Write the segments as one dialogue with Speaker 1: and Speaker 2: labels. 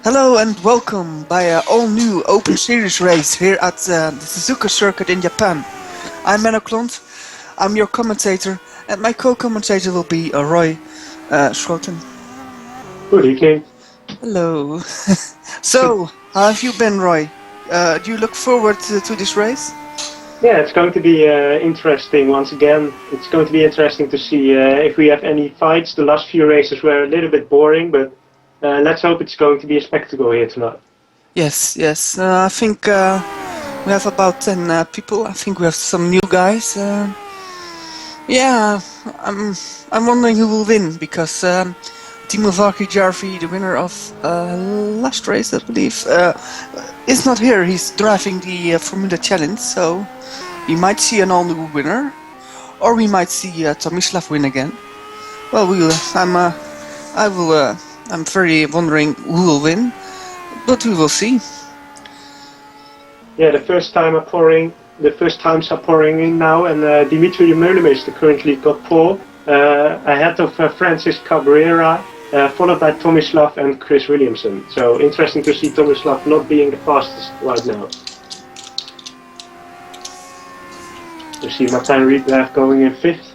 Speaker 1: Hello and welcome by an all-new Open Series race here at the Suzuka circuit in Japan. I'm Menno Klont, I'm your commentator, and my co-commentator will be Roy Schroten.
Speaker 2: Good evening.
Speaker 1: Hello. So, how have you been, Roy? Do you look forward to this race?
Speaker 2: Yeah, it's going to be interesting once again. It's going to be interesting to see if we have any fights. The last few races were a little bit boring, but let's hope it's going to be a spectacle here tonight.
Speaker 1: Yes. I think we have about 10 people. I think we have some new guys. Yeah, I'm wondering who will win because Timo Valkyrie, the winner of last race, I believe, is not here. He's driving the Formula Challenge, so we might see an all-new winner, or we might see Tomislav win again. Well, I'm very wondering who will win, but we will see.
Speaker 2: Yeah, the first times are pouring in now, and Dimitri Meulemeister currently got pole ahead of Francis Cabrera, followed by Tomislav and Chris Williamson. So interesting to see Tomislav not being the fastest right now. You see Martin Riedberg going in 5th.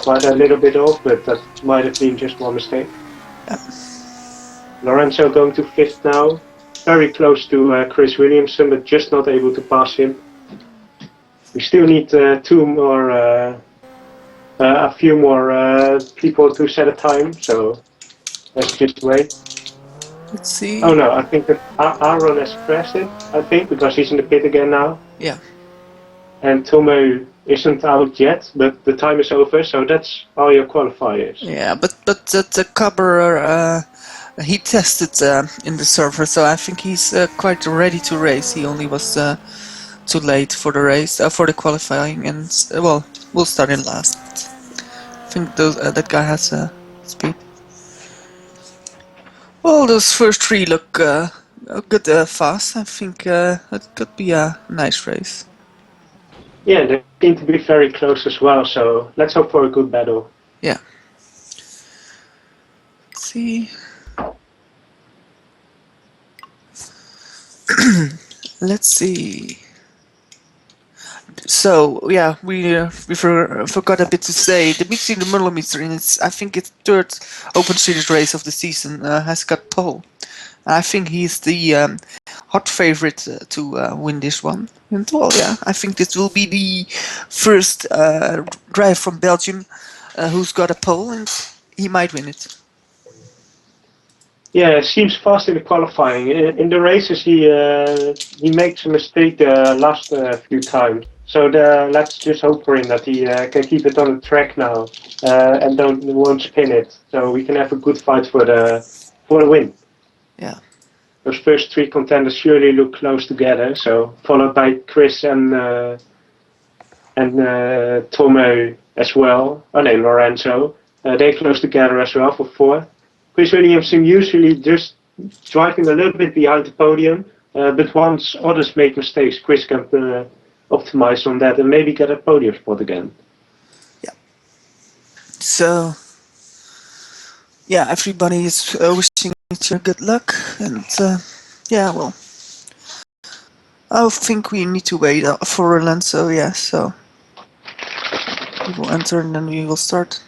Speaker 2: Quite a little bit off, but that might have been just one mistake.
Speaker 1: Yeah.
Speaker 2: Lorenzo going to 5th now. Very close to Chris Williamson, but just not able to pass him. We still need a few more people to set a time, so let's just wait.
Speaker 1: Let's see.
Speaker 2: Oh no, I think that Aaron has crashed it, I think, because he's in the pit again now.
Speaker 1: Yeah.
Speaker 2: And Tomeu isn't out yet, but the time is over, so that's all your qualifiers.
Speaker 1: Yeah, but the cover he tested in the server, so I think he's quite ready to race. He only was too late for the race, for the qualifying, and well, we'll start in last. I think that guy has speed. Well, those first three look good fast. I think it could be a nice race.
Speaker 2: Yeah, they seem to be very close as well, so let's hope for a good battle.
Speaker 1: Yeah. Let's see. Let's see. So yeah, we forgot a bit to say. Dimitri the Meulemeister in its I think its third Open Series race of the season has got pole. I think he's the hot favorite to win this one. And well, yeah, I think this will be the first driver from Belgium who's got a pole, and he might win it.
Speaker 2: Yeah, it seems fast in the qualifying. In the races, he makes a mistake the last few times. So let's just hope for him that he can keep it on the track now and won't spin it. So we can have a good fight for the win.
Speaker 1: Yeah.
Speaker 2: Those first three contenders surely look close together. So followed by Chris and Tomeu as well. Oh no, Lorenzo. They close together as well for 4th. Chris Williamson usually just driving a little bit behind the podium, but once others make mistakes, Chris can optimize on that and maybe get a podium spot again.
Speaker 1: Yeah. So, yeah, everybody is wishing each other good luck, and yeah, well, I think we need to wait for Roland. So yeah, so we will enter and then we will start.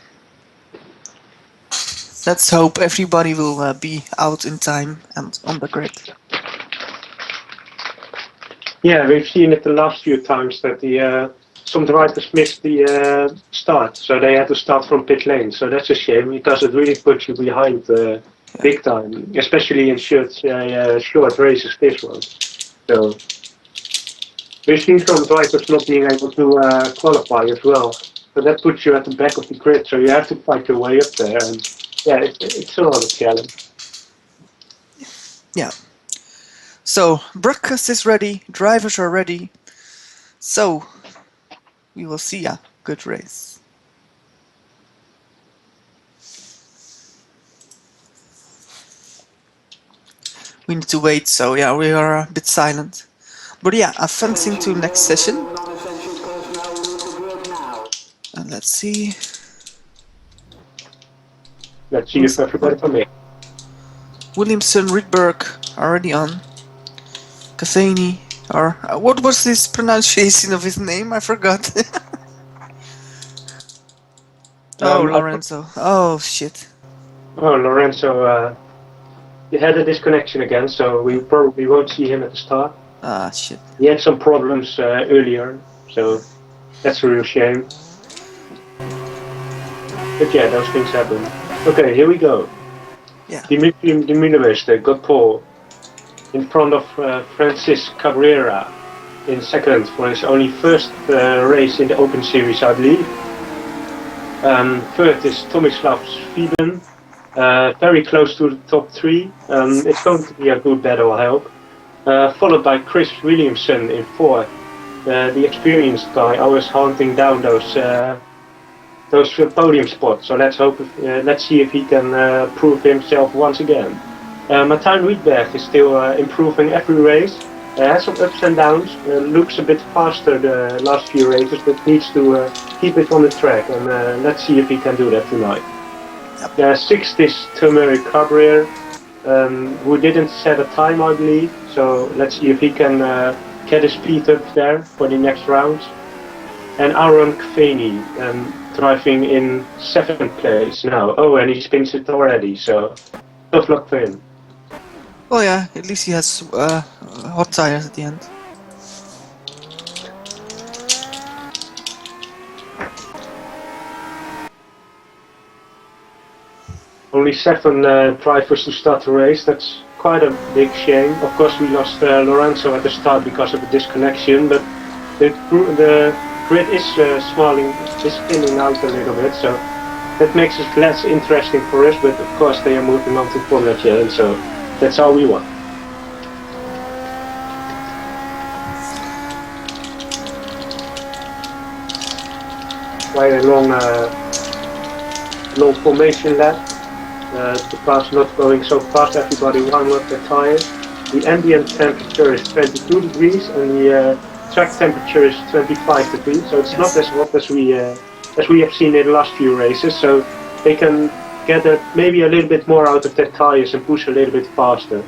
Speaker 1: Let's hope everybody will be out in time and on the grid.
Speaker 2: Yeah, we've seen it the last few times that some drivers missed the start, so they had to start from pit lane. So that's a shame because it really puts you behind big time, especially in short races. This one, so we've seen some drivers not being able to qualify as well. So that puts you at the back of the grid. So you have to fight your way up there, and yeah, it's a lot of challenge.
Speaker 1: Yeah. So, broadcast is ready, drivers are ready, so we will see a good race. We need to wait, so yeah, we are a bit silent. But yeah, advancing to next session. And let's see.
Speaker 2: Let's see if everybody can make.
Speaker 1: Williamson, Rydberg already on. Cassini, or what was this pronunciation of his name? I forgot. Oh, Lorenzo. Oh, shit.
Speaker 2: Oh, Lorenzo, he had a disconnection again, so we probably won't see him at the start.
Speaker 1: Ah, shit.
Speaker 2: He had some problems earlier, so that's a real shame. But yeah, those things happen. Okay, here we go.
Speaker 1: Yeah.
Speaker 2: Dimitri Diminovich got pole in front of Francis Cabrera in second for his only first race in the Open Series, I believe. Third is Tomislav Sviden, very close to the top three. It's going to be a good battle, I hope. Followed by Chris Williamson in fourth, the experienced guy, always hunting down those podium spots. So let's see if he can prove himself once again. Martijn Rydberg is still improving every race. Has some ups and downs. Looks a bit faster the last few races, but needs to keep it on the track. And let's see if he can do that tonight. Sixth is Tomer Cabrera, who didn't set a time, I believe. So let's see if he can get his feet up there for the next rounds. And Aaron Kfeni driving in seventh place now. Oh, and he spins it already. So tough luck for him.
Speaker 1: Oh yeah, at least he has hot tires at the end.
Speaker 2: Only 7 drivers to start the race. That's quite a big shame. Of course, we lost Lorenzo at the start because of a disconnection, but the grid is spinning out a little bit, so that makes it less interesting for us. But of course, they are moving on to Formula J, so that's all we want. Quite a long formation lap. The car's not going so fast, everybody warm up their tires. The ambient temperature is 22 degrees and the track temperature is 25 degrees, so it's not as hot as we have seen in the last few races, so they can get maybe a little bit more out of their tires and push a little bit faster.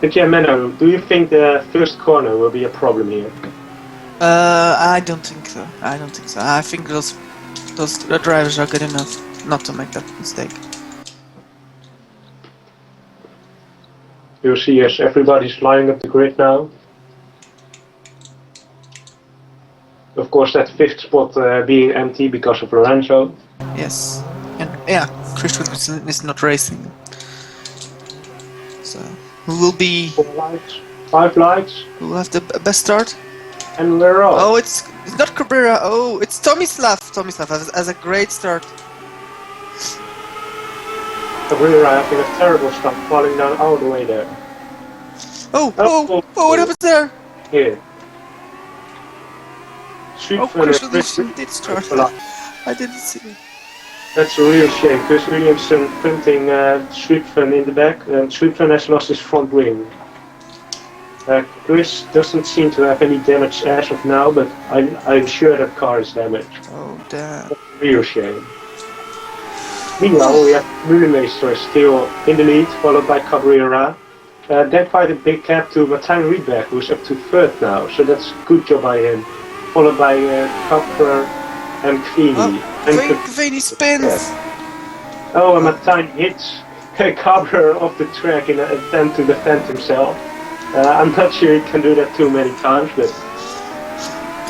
Speaker 2: But yeah, Menno, do you think the first corner will be a problem here?
Speaker 1: I don't think so. I think those drivers are good enough not to make that mistake.
Speaker 2: You'll see as everybody's lining up the grid now. Of course, that fifth spot being empty because of Lorenzo.
Speaker 1: Yes, and yeah, Chris Williamson is not racing. So, who will be?
Speaker 2: 4 lights, 5 lights.
Speaker 1: Who will have the best start?
Speaker 2: And we're off.
Speaker 1: Oh, it's not Cabrera. Oh, it's Tomislav. Tomislav has a great start.
Speaker 2: Cabrera having a terrible start, falling down all the way there.
Speaker 1: Oh, what happened there?
Speaker 2: Here.
Speaker 1: Chris Williamson did start. I didn't see it.
Speaker 2: That's a real shame. Chris Williamson punting Schroten in the back, and Schroten has lost his front wing. Chris doesn't seem to have any damage as of now, but I'm sure that car is damaged.
Speaker 1: Oh, damn.
Speaker 2: That's a real shame. Meanwhile, we have Mühlenmeister still in the lead, followed by Cabrera. Then quite a big gap to Martijn Rydberg, who's up to third now, so that's a good job by him. Followed by Kapper and Kveni.
Speaker 1: Kveni spins!
Speaker 2: Yeah. Oh, and Martijn hits Kapper off the track in an attempt to defend himself. I'm not sure he can do that too many times, but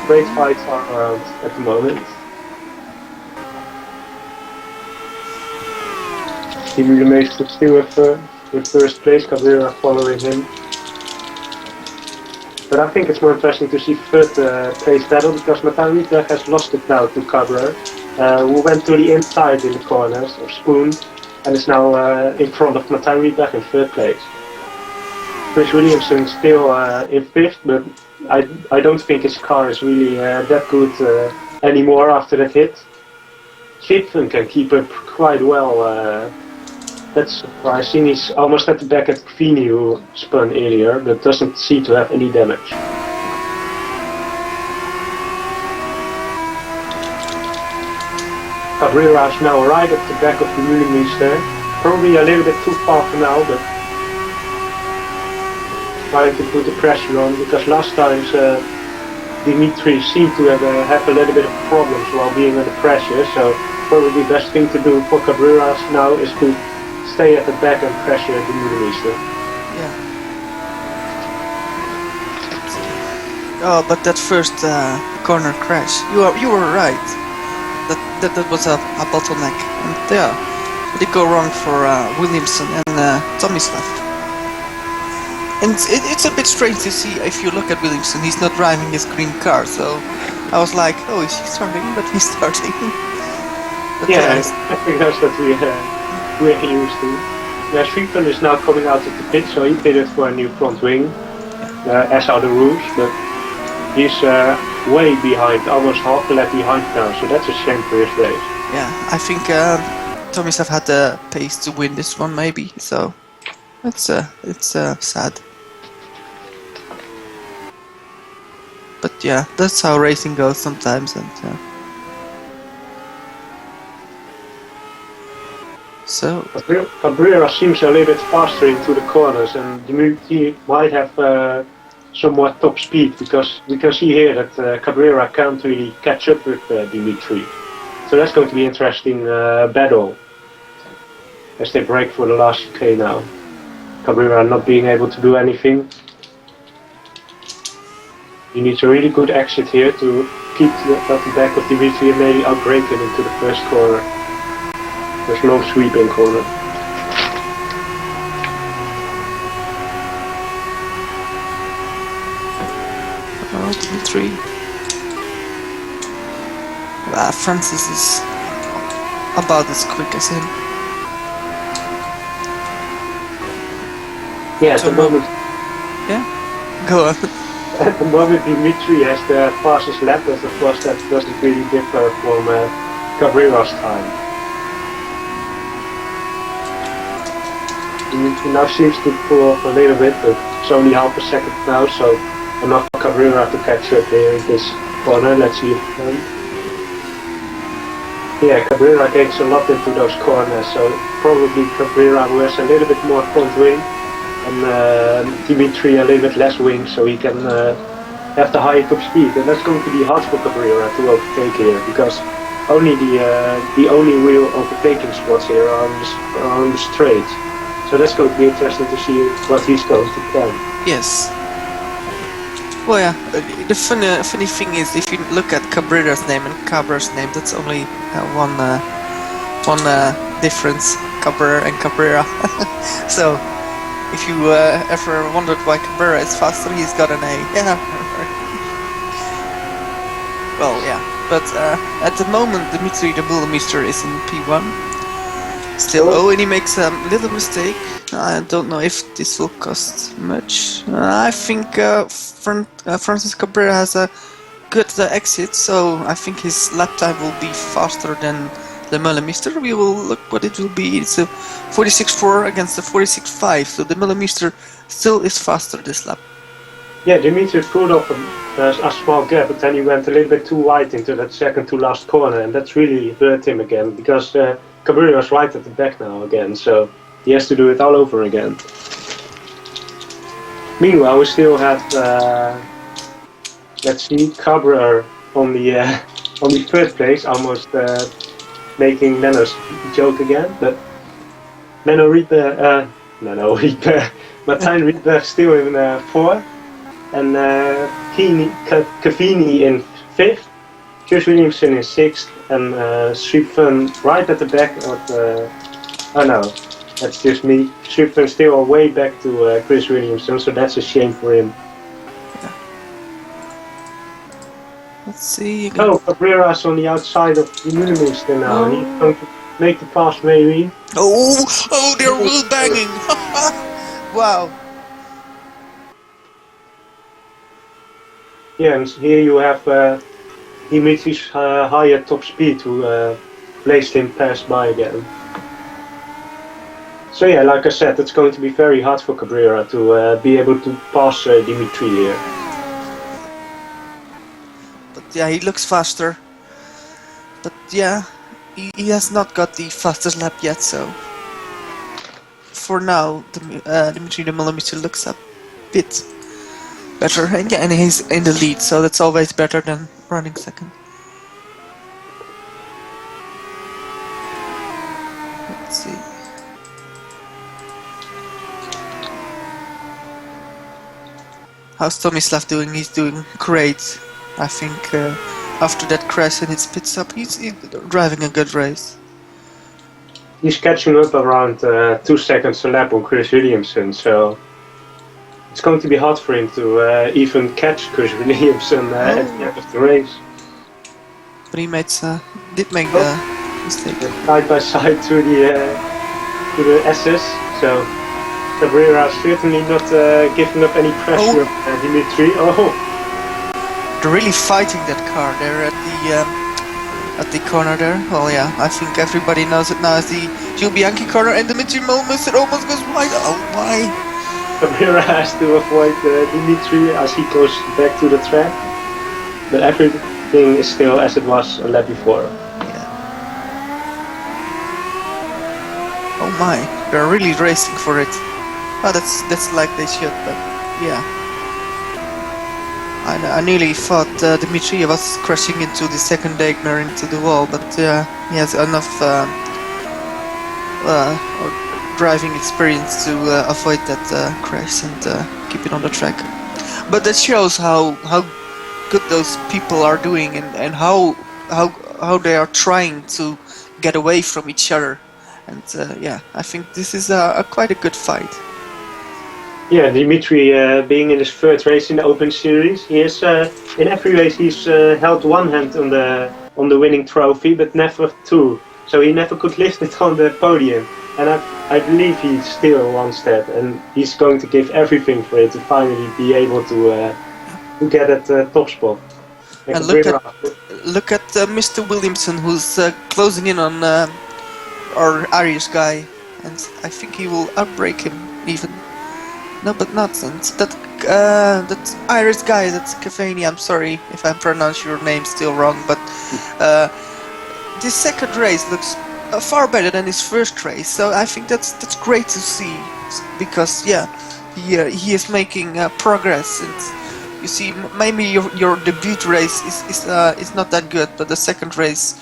Speaker 2: great fights are around at the moment. He remains still with first place, Cabrera following him. But I think it's more interesting to see third place battle, because Martijn Rydberg has lost it now to Cabrera, who went to the inside in the corners, or spooned, and is now in front of Martijn Rydberg in third place. Chris Williamson still in fifth, but I don't think his car is really that good anymore after that hit. Schroten can keep up quite well. That's surprising. He's almost at the back at Kveni, who spun earlier, but doesn't seem to have any damage. Cabrera is now right at the back of the Mühlenmeister. Probably a little bit too far for now, but trying to put the pressure on, because last times Dimitri seemed to have a little bit of problems while being under pressure, so probably the best thing to do for Cabreras now is to stay at the back and pressure the Moedermeester.
Speaker 1: Yeah. Oh, but that first corner crash, you were right. That was a bottleneck, and yeah, it did go wrong for Williamson and Tomislav. And it's a bit strange to see if you look at Williamson, he's not driving his green car, so I was like, oh, is he starting? But he's starting. But
Speaker 2: yeah, I think that's what we're used to. Yeah, Schroten is now coming out of the pit, so he pitted for a new front wing, as are the rules, but he's way behind, almost half a lap behind now, so that's a shame for his race.
Speaker 1: Yeah, I think Tomislav had the pace to win this one, maybe, so it's sad. But yeah, that's how racing goes sometimes, and so
Speaker 2: Cabrera seems a little bit faster into the corners, and Dimitri might have some more top speed, because we can see here that Cabrera can't really catch up with Dimitri. So that's going to be an interesting battle as they break for the last chicane now. Cabrera not being able to do anything. He needs a really good exit here to keep at the back of Dimitri and maybe outbrake him into the first corner. There's no sweeping corner.
Speaker 1: oh, Dimitri. Francis is about as quick as him.
Speaker 2: Yeah, at the moment.
Speaker 1: Yeah, go on.
Speaker 2: At the moment, Dimitri has the fastest lap, but of course that doesn't really differ from Cabrera's time. Dimitri now seems to pull off a little bit, but it's only half a second now, so enough for Cabrera to catch up here in this corner. Let's see if he can. Yeah, Cabrera gains a lot into those corners, so probably Cabrera who has a little bit more front wing, and Dimitri a little bit less wing, so he can have the higher top speed, and that's going to be hard for Cabrera to overtake here, because only the only real overtaking spots here are on the straight. So that's going to be interesting to see what he's going to plan.
Speaker 1: Yes. Well, yeah. The funny thing is, if you look at Cabrera's name and Cabrera's name, that's only one difference, Cabrera and Cabrera. So. If you ever wondered why Cabrera is faster, he's got an A. Yeah. Well, yeah. But at the moment, Dimitri the Moedermeester is in P1. Still, oh, and he makes a little mistake. I don't know if this will cost much. I think Francis Cabrera has a good exit, so I think his lap time will be faster than the Moedermeester. We will look what it will be. It's a 46.4 against the 46.5, so the Moedermeester still is faster this lap.
Speaker 2: Yeah, Dimitri pulled off a small gap, but then he went a little bit too wide into that second to last corner, and that's really hurt him again, because Cabrera is right at the back now again, so he has to do it all over again. Meanwhile, we still have, let's see, Cabrera on the third place, almost making Menno's joke again, but Menno Rieper, Martijn Rieper still in 4th, and Cavini in 5th, Chris Williamson in 6th, and Schroten right at the back of oh no, that's just me. Schroten still way back to Chris Williamson, so that's a shame for him.
Speaker 1: Yeah. Let's see.
Speaker 2: Oh, Cabrera's on the outside of the Moedermeester now, and he's going to make the pass maybe.
Speaker 1: Oh, they're wheel banging! Wow.
Speaker 2: Yeah, and here you have Dimitri's higher top speed who placed him pass by again. So yeah, like I said, it's going to be very hard for Cabrera to be able to pass Dimitri here.
Speaker 1: But yeah, he looks faster. But yeah, he has not got the fastest lap yet, so for now, Dimitri the Millimeter looks a bit better, and yeah, and he's in the lead, so that's always better than running second. Let's see. How's Tomislav doing? He's doing great. I think after that crash in his pit stop, he's driving a good race.
Speaker 2: He's catching up around 2 seconds a lap on Chris Williamson, so it's going to be hard for him to even catch Chris Williamson at the end of the race.
Speaker 1: But he did make the mistake.
Speaker 2: Side by side to the SS, so Cabrera certainly not giving up any pressure on Dimitri.
Speaker 1: They're really fighting that car there at the corner there. Well, yeah, I think everybody knows it now as the Gil Bianchi corner, and Dimitri almost goes wide. Oh, why?
Speaker 2: Cabrera has to avoid Dimitri as he goes back to the track, but everything is still as it was a lap before.
Speaker 1: Yeah. Oh my, they're really racing for it. Oh, that's like they should, but yeah. I nearly thought Dimitri was crashing into the second Degner into the wall, but he has enough driving experience to avoid that crash and keep it on the track. But that shows how good those people are doing and how they are trying to get away from each other. And yeah, I think this is quite a good fight.
Speaker 2: Yeah, Dimitri being in his third race in the Open Series, he is in every race he's held one hand on the winning trophy, but never two. So he never could lift it on the podium. And I believe he still wants that, and he's going to give everything for it to finally be able to get that top spot.
Speaker 1: And look at Mr. Williamson, who's closing in on our Irish guy, and I think he will outbrake him even. No, but nonsense. That Irish guy, that's Cavani. I'm sorry if I pronounce your name still wrong, but this second race looks far better than his first race. So I think that's great to see, because yeah, he is making progress. And you see, maybe your debut race is not that good, but the second race,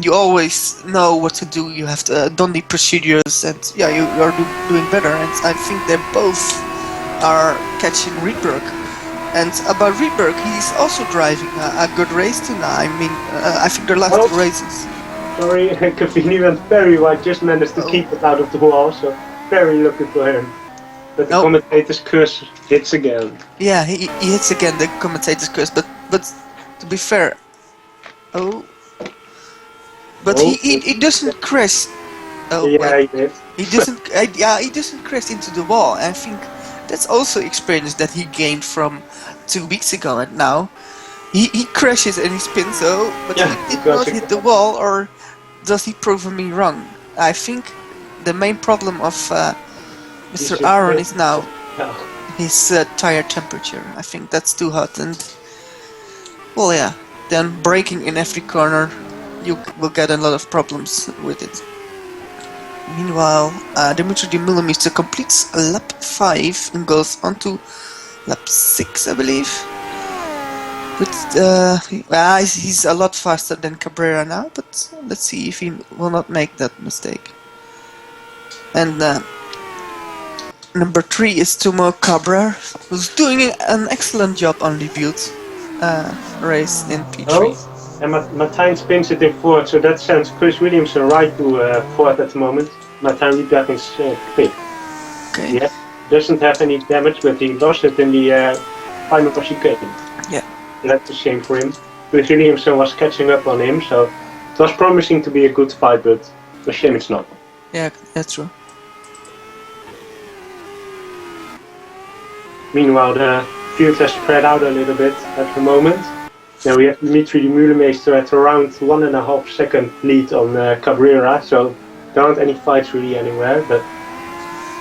Speaker 1: you always know what to do. You have done the procedures, and yeah, you are doing better. And I think they both are catching Rydberg. And about Rydberg, he's also driving a good race tonight. I mean, I think their last two races.
Speaker 2: Sorry, Cavani went very wide, just managed to keep it out of the wall, so very lucky for him. But the commentator's curse hits again.
Speaker 1: Yeah, he hits again, the commentator's curse, but to be fair, but he doesn't crash. Oh,
Speaker 2: yeah,
Speaker 1: well,
Speaker 2: he did.
Speaker 1: He doesn't. He doesn't crash into the wall. I think that's also experience that he gained from 2 weeks ago. And now he crashes and he spins. But
Speaker 2: yeah,
Speaker 1: he did not hit the wall, or does he prove me wrong? I think the main problem of Mr. Aaron is now his tire temperature. I think that's too hot, and well, yeah. Then braking in every corner, you will get a lot of problems with it. Meanwhile, Dimitri de Millimeter completes lap 5 and goes on to lap 6, I believe. But he's a lot faster than Cabrera now, but let's see if he will not make that mistake. And number 3 is Tomo Cabrera, who's doing an excellent job on debut race in P3.
Speaker 2: And Martijn spins it in fourth, so that sends Chris Williamson right to fourth at the moment. Martijn Rydberg is fifth.
Speaker 1: Okay.
Speaker 2: He doesn't have any damage, but he lost it in the final chicane.
Speaker 1: Yeah.
Speaker 2: That's a shame for him. Chris Williamson was catching up on him, so it was promising to be a good fight, but a shame it's not.
Speaker 1: Yeah, that's true.
Speaker 2: Meanwhile, the field has spread out a little bit at the moment. Now we have Dimitri de Mühlemeister at around 1.5 second lead on Cabrera, so there aren't any fights really anywhere, but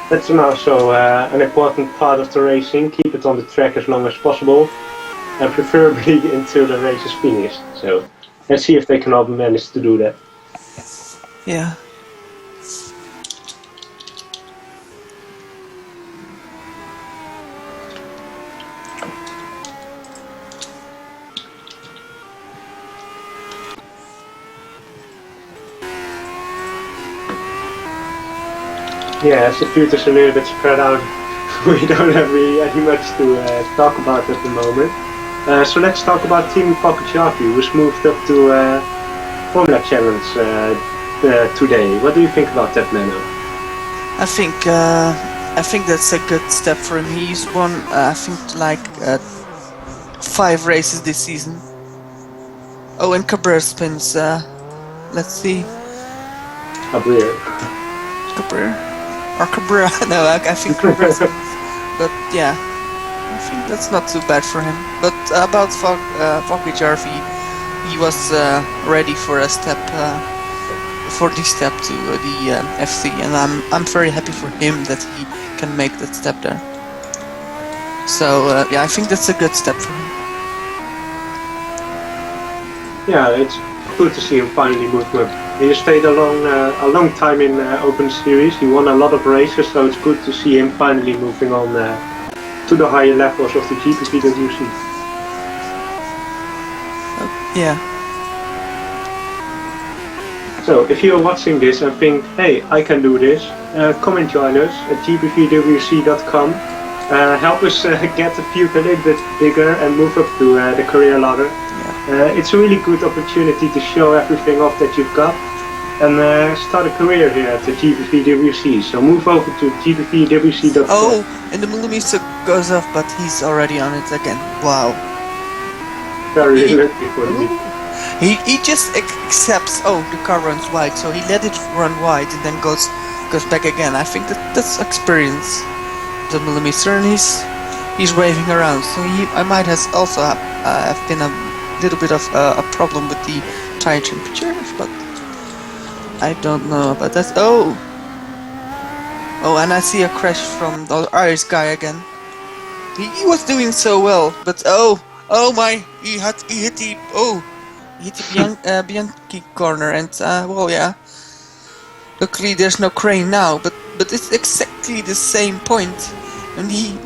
Speaker 2: that's also an important part of the racing. Keep it on the track as long as possible, and preferably until the race is finished. So let's see if they can all manage to do that.
Speaker 1: Yeah.
Speaker 2: Yeah, as the field is a little bit spread out, we don't have really any much to talk about at the moment. So let's talk about Team Pogačar, who's moved up to Formula Challenge today. What do you think about that, Menno?
Speaker 1: I think that's a good step for him. He's won, I think, like 5 races this season. Oh, and Cabrera spins. Let's see.
Speaker 2: Cabrera.
Speaker 1: Or Cabrera? No, I think Cabrera spins. But yeah, I think that's not too bad for him. But about Pogačar, he was ready for a step. For the step to the FC, and I'm very happy for him that he can make that step there. So yeah, I think that's a good step for him.
Speaker 2: Yeah, it's good to see him finally move up. He stayed a long time in Open Series. He won a lot of races, so it's good to see him finally moving on to the higher levels of the GPVWC.
Speaker 1: Yeah.
Speaker 2: So, if you're watching this and think, hey, I can do this, come and join us at GPVWC.com. Help us get the field a little bit bigger and move up to the career ladder. Yeah. It's a really good opportunity to show everything off that you've got and start a career here at the GPVWC. So move over to GPVWC.com.
Speaker 1: Oh, and the millimeter goes off, but he's already on it again. Wow.
Speaker 2: Very lucky for me.
Speaker 1: He just accepts, oh, the car runs wide, so he let it run wide and then goes back again. I think that's experience, the millimeter, and he's waving around. So I might have also have been a little bit of a problem with the tire temperature, but I don't know about that. Oh, and I see a crash from the Irish guy again. He was doing so well, but oh my, he hit the Bianchi corner, and well, yeah. Luckily, there's no crane now, but it's exactly the same point, and he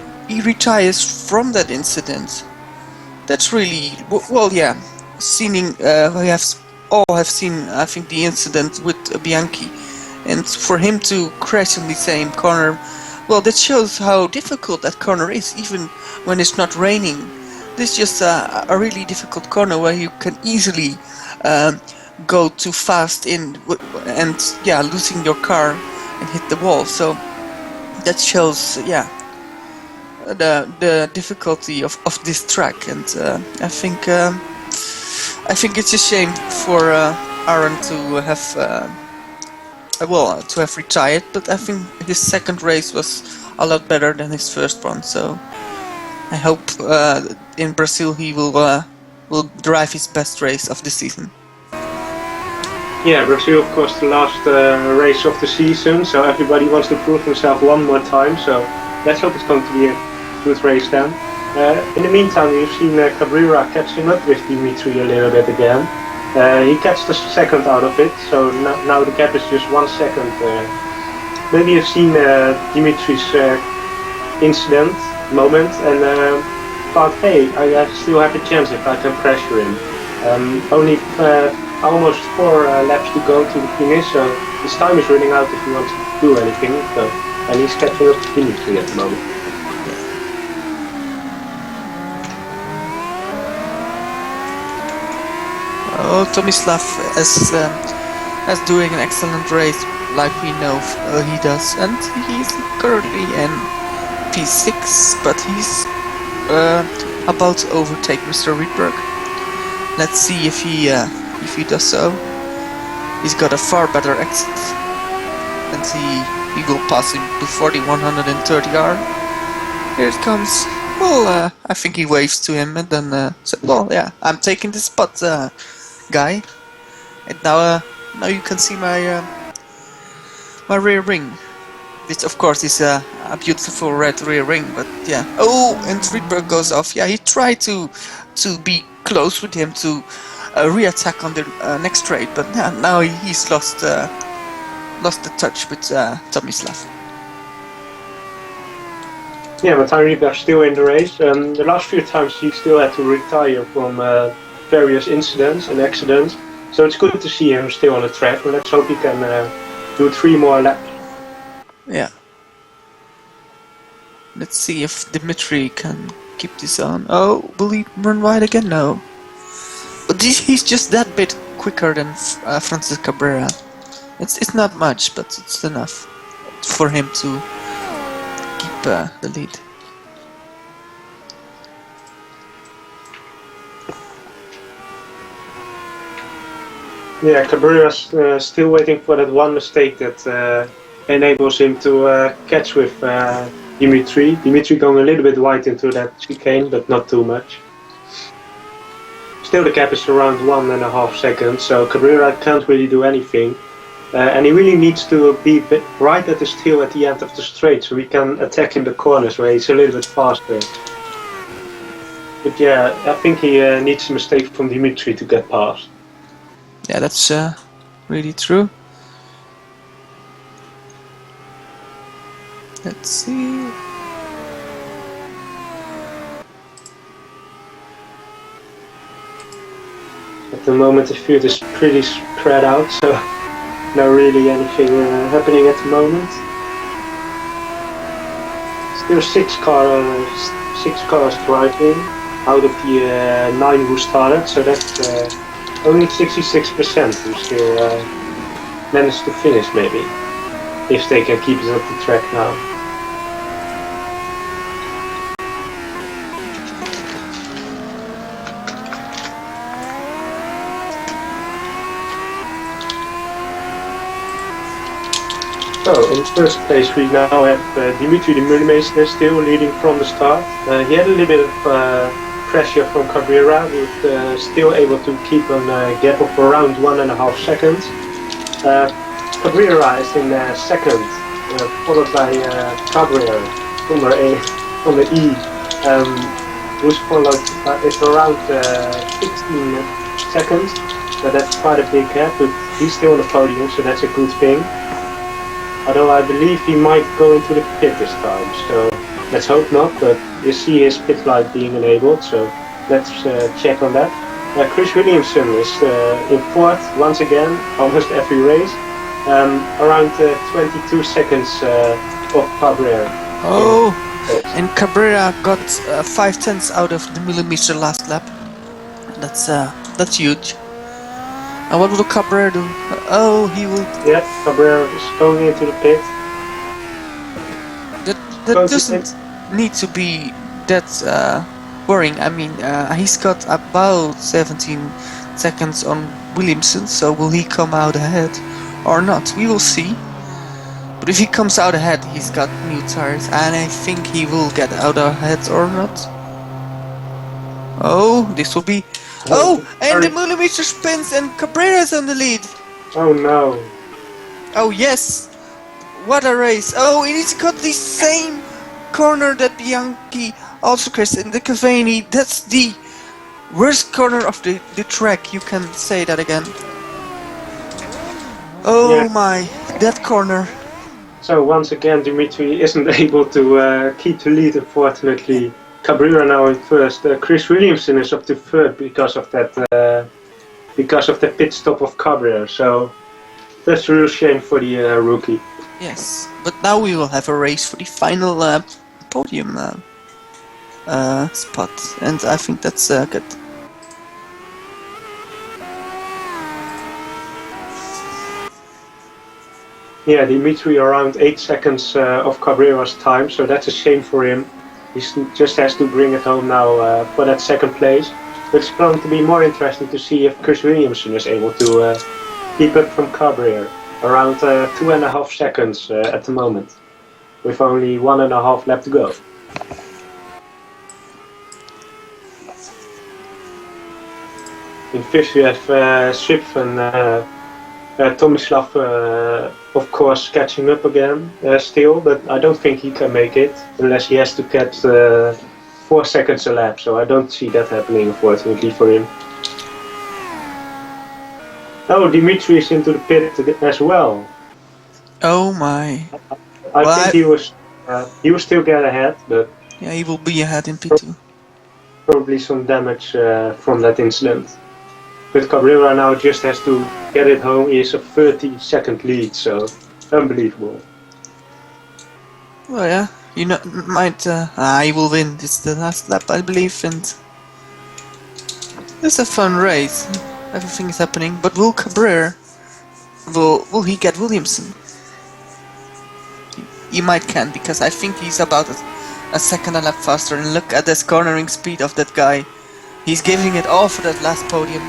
Speaker 1: retires from that incident. That's really well, yeah. We all have seen, I think, the incident with Bianchi, and for him to crash in the same corner, well, that shows how difficult that corner is, even when it's not raining. This is just a really difficult corner where you can easily go too fast in and yeah, losing your car and hit the wall. So that shows, yeah, the difficulty of this track. And I think it's a shame for Aaron to have to have retired. But I think his second race was a lot better than his first one. So I hope in Brazil he will drive his best race of the season.
Speaker 2: Yeah, Brazil, of course, the last race of the season, so everybody wants to prove himself one more time. So let's hope it's going to be a good race then. In the meantime, we've seen Cabrera catching up with Dimitri a little bit again. He catched the second out of it, so now the gap is just 1 second. Maybe you've seen Dimitri's incident moment and thought, hey, I still have a chance if I can pressure him. Only almost 4 laps to go to the finish, so his time is running out if he wants to do anything. So, and he's catching up to Dimitri at the moment.
Speaker 1: Oh, Tomislav is doing an excellent race, like we know he does, and he's currently in P6, but he's about to overtake Mr. Riedberg. Let's see if he does so. He's got a far better exit, and he will pass him before the 130R. Here it comes. Well, I think he waves to him and then said, well, yeah, I'm taking the spot, guy. And now you can see my my rear ring. This, of course, is a beautiful red rear ring, but yeah. Oh, and Riedberg goes off. Yeah, he tried to be close with him to re-attack on the next straight, but now he's lost the touch with Tomislav.
Speaker 2: Yeah, but Riedberg still in the race. The last few times he still had to retire from various incidents and accidents, so it's good to see him still on the track. Let's hope he can do 3 more laps.
Speaker 1: Yeah. Let's see if Dimitri can keep this on. Oh, will he run wide again? No. But he's just that bit quicker than Francis Cabrera. It's not much, but it's enough for him to keep the lead.
Speaker 2: Yeah, Cabrera's still waiting for that one mistake that enables him to catch with Dimitri. Dimitri going a little bit wide into that chicane, but not too much. Still the gap is around 1.5 seconds, so Cabrera can't really do anything. And he really needs to be right at the steel at the end of the straight, so he can attack in the corners where he's a little bit faster. But yeah, I think he needs a mistake from Dimitri to get past.
Speaker 1: Yeah, that's really true. Let's see.
Speaker 2: At the moment the field is pretty spread out, so not really anything happening at the moment. Still six cars driving out of the 9 who started, so that's only 66% who still managed to finish, maybe, if they can keep it up the track now. So, in first place we now have Dimitri de Mullemeester still leading from the start. He had a little bit of pressure from Cabrera, but still able to keep a gap of around 1.5 seconds. Cabrera is in second, followed by Cabrera on the E, who's followed is around 16 seconds. So that's quite a big gap, but he's still on the podium, so that's a good thing. Although I believe he might go into the pit this time, so let's hope not, but you see his pit light being enabled, so let's check on that. Chris Williamson is in fourth once again, almost every race, around 22 seconds off Cabrera.
Speaker 1: Oh, and Cabrera got 5/10 out of the millimeter last lap. That's huge. And what will Cabrera do? Oh, he will...
Speaker 2: Yeah, Cabrera is going into the pit.
Speaker 1: That doesn't need to be that worrying. I mean, he's got about 17 seconds on Williamson, so will he come out ahead or not? We will see. But if he comes out ahead, he's got new tires, and I think he will get out ahead or not. Oh, this will be... Oh, and the millimeter spins and Cabrera's on the lead.
Speaker 2: Oh no.
Speaker 1: Oh yes. What a race. Oh, and he's got the same corner that Bianchi also crashed in the Cavani. That's the worst corner of the track. You can say that again. Oh yeah. My, that corner.
Speaker 2: So once again Dimitri isn't able to keep the lead, unfortunately. Cabrera now in first. Chris Williamson is up to third because of that pit stop of Cabrera. So that's a real shame for the rookie.
Speaker 1: Yes, but now we will have a race for the final podium spot, and I think that's good.
Speaker 2: Yeah, Dimitri around 8 seconds of Cabrera's time, so that's a shame for him. He just has to bring it home now for that second place. But it's going to be more interesting to see if Chris Williamson is able to keep up from Cabrera. Around 2.5 seconds at the moment, with only 1.5 left to go. In fifth we have Schroten, Tomislav, of course, catching up again still, but I don't think he can make it unless he has to catch 4 seconds a lap, so I don't see that happening, unfortunately, for him. Oh, Dimitri is into the pit as well.
Speaker 1: Oh my!
Speaker 2: I think he will still get ahead, but
Speaker 1: yeah, he will be ahead in P2.
Speaker 2: Probably some damage from that incident. But Cabrera now just has to get it home. He is a 30-second lead, so unbelievable.
Speaker 1: Well, yeah, you know, might he will win. It's the last lap, I believe, and it's a fun race. Everything is happening, but will Cabrera will he get Williamson? He might can, because I think he's about a second a lap faster. And look at this cornering speed of that guy. He's giving it all for that last podium.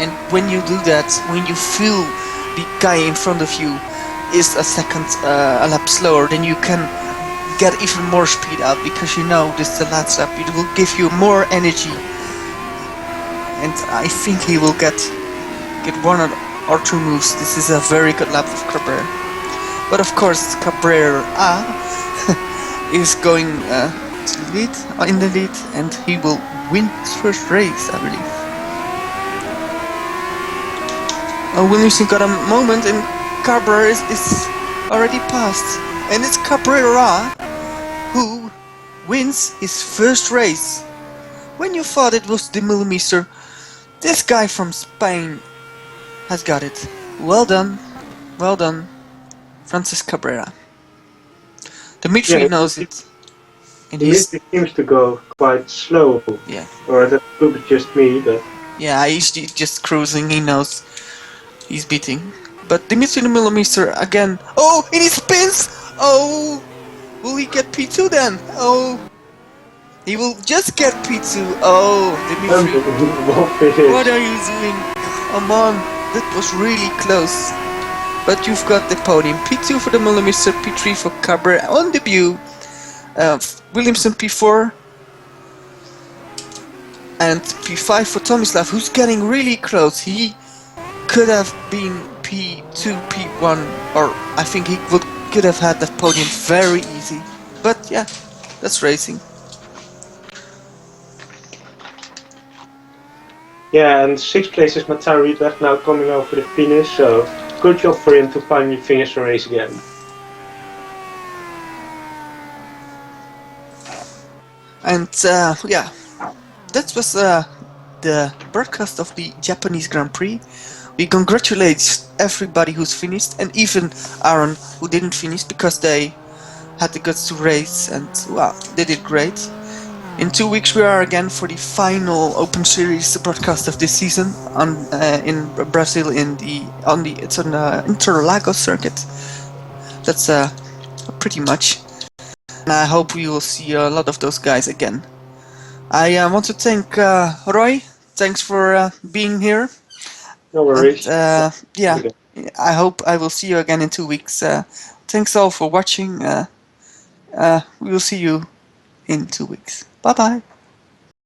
Speaker 1: And when you do that, when you feel the guy in front of you is a second a lap slower, then you can get even more speed out, because you know this is the last lap. It will give you more energy, and I think he will get one or two moves. This is a very good lap of Cabrera. But of course, Cabrera is going to lead in the lead, and he will win his first race, I believe. Williamson got a moment, and Cabrera is already passed, and it's Cabrera who wins his first race. When you thought it was the millimeter, this guy from Spain has got it. Well done, Francis Cabrera. Dimitri knows it, and
Speaker 2: Dimitri seems to go quite slow.
Speaker 1: Yeah.
Speaker 2: Or that could be just me, but
Speaker 1: yeah, he's just cruising. He knows he's beating. But Dimitri the millimeter again. Oh, and he spins. Oh, will he get P2 then? Oh, he will just get P2. Oh, Dimitri, what are you doing? Come on, that was really close. But you've got the podium. P2 for the millimeter, P3 for Cabrera on debut. Williamson P4. And P5 for Tomislav, who's getting really close. He could have been P2, P1, or I think he could have had the podium very easy. But yeah, that's racing.
Speaker 2: yeah, and 6th place is Matari left now coming over the finish, so good job for him to finally finish the race again.
Speaker 1: And yeah, that was the broadcast of the Japanese Grand Prix. We congratulate everybody who's finished, and even Aaron, who didn't finish because they had the guts to race, and well, they did great. In 2 weeks we are again for the final Open Series broadcast of this season in Brazil on the Interlagos circuit. That's pretty much. And I hope we will see a lot of those guys again. I want to thank Roy. Thanks for being here.
Speaker 2: No worries.
Speaker 1: And, yeah, I hope I will see you again in 2 weeks. Thanks all for watching. We will see you in 2 weeks. Bye bye.